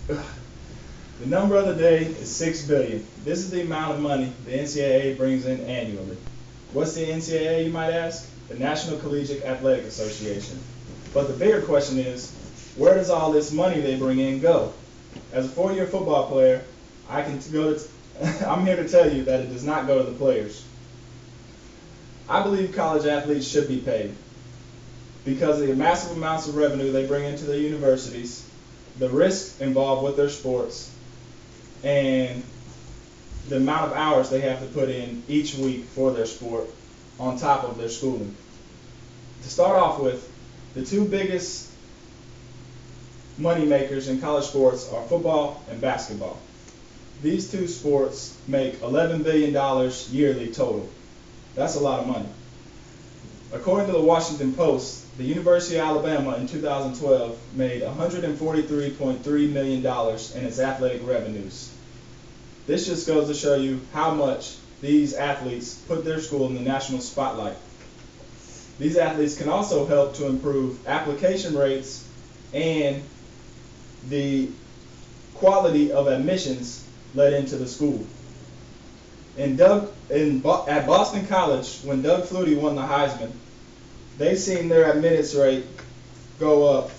The number of the day is 6 billion. This is the amount of money the NCAA brings in annually. What's the NCAA, you might ask? The National Collegiate Athletic Association. But the bigger question is, where does all this money they bring in go? As a 4-year football player, I'm here to tell you that it does not go to the players. I believe college athletes should be paid because of the massive amounts of revenue they bring into their universities, the risks involved with their sports, and the amount of hours they have to put in each week for their sport on top of their schooling. To start off with, the two biggest money makers in college sports are football and basketball. These two sports make $11 billion yearly total. That's a lot of money. According to the Washington Post, the University of Alabama in 2012 made $143.3 million in its athletic revenues. This just goes to show you how much these athletes put their school in the national spotlight. These athletes can also help to improve application rates and the quality of admissions let into the school. At Boston College, when Doug Flutie won the Heisman, they seen their admittance rate go up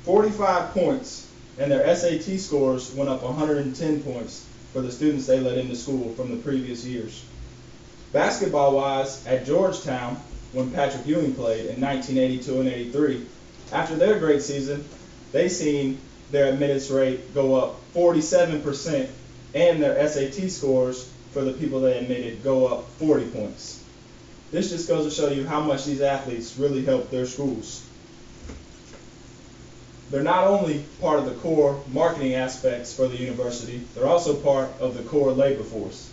45 points, and their SAT scores went up 110 points for the students they let into school from the previous years. Basketball-wise, at Georgetown, when Patrick Ewing played in 1982 and 83, after their great season, they seen their admittance rate go up 47%, and their SAT scores for the people they admitted go up 40 points. This just goes to show you how much these athletes really help their schools. They're not only part of the core marketing aspects for the university, they're also part of the core labor force.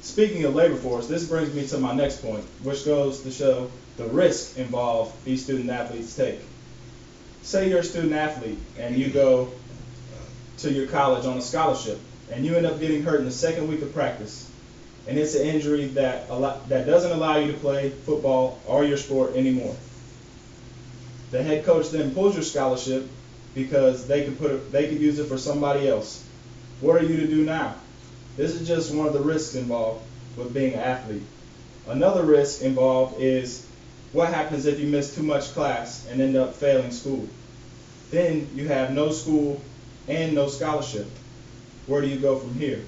Speaking of labor force, this brings me to my next point, which goes to show the risk involved these student athletes take. Say you're a student athlete and you go to your college on a scholarship and you end up getting hurt in the second week of practice, and it's an injury that doesn't allow you to play football or your sport anymore. The head coach then pulls your scholarship because they could use it for somebody else. What are you to do now? This is just one of the risks involved with being an athlete. Another risk involved is what happens if you miss too much class and end up failing school. Then you have no school and no scholarship. Where do you go from here?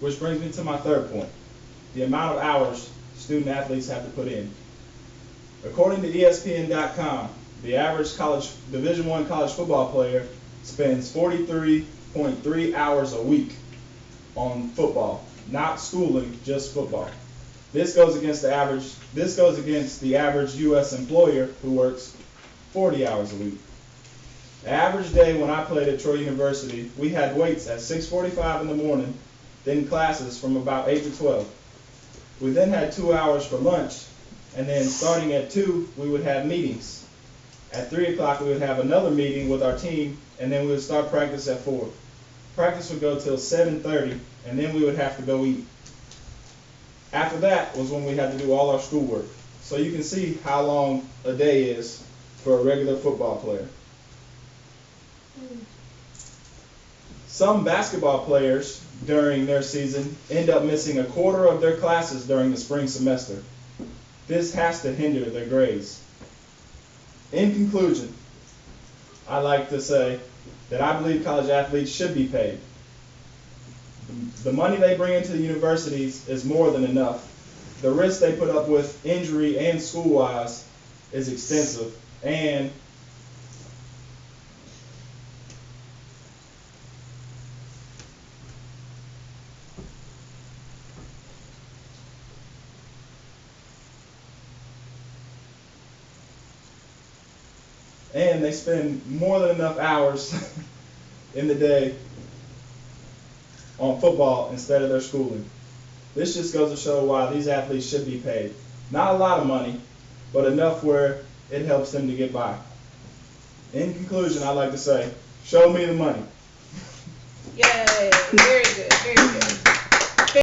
Which brings me to my third point, the amount of hours student athletes have to put in. According to ESPN.com, the average Division I college football player spends 43.3 hours a week on football, not schooling, just football. This goes against the average U.S. employer who works 40 hours a week. The average day when I played at Troy University, we had weights at 6:45 in the morning, then classes from about 8 to 12. We then had 2 hours for lunch, and then starting at 2, we would have meetings. At 3 o'clock, we would have another meeting with our team, and then we would start practice at 4. Practice would go till 7:30, and then we would have to go eat. After that was when we had to do all our schoolwork. So you can see how long a day is for a regular football player. Some basketball players during their season end up missing a quarter of their classes during the spring semester. This has to hinder their grades. In conclusion, I like to say that I believe college athletes should be paid. The money they bring into the universities is more than enough. The risk they put up with injury and school-wise is extensive, and they spend more than enough hours in the day on football instead of their schooling. This just goes to show why these athletes should be paid. Not a lot of money, but enough where it helps them to get by. In conclusion, I'd like to say, show me the money. Yay, very good, very good.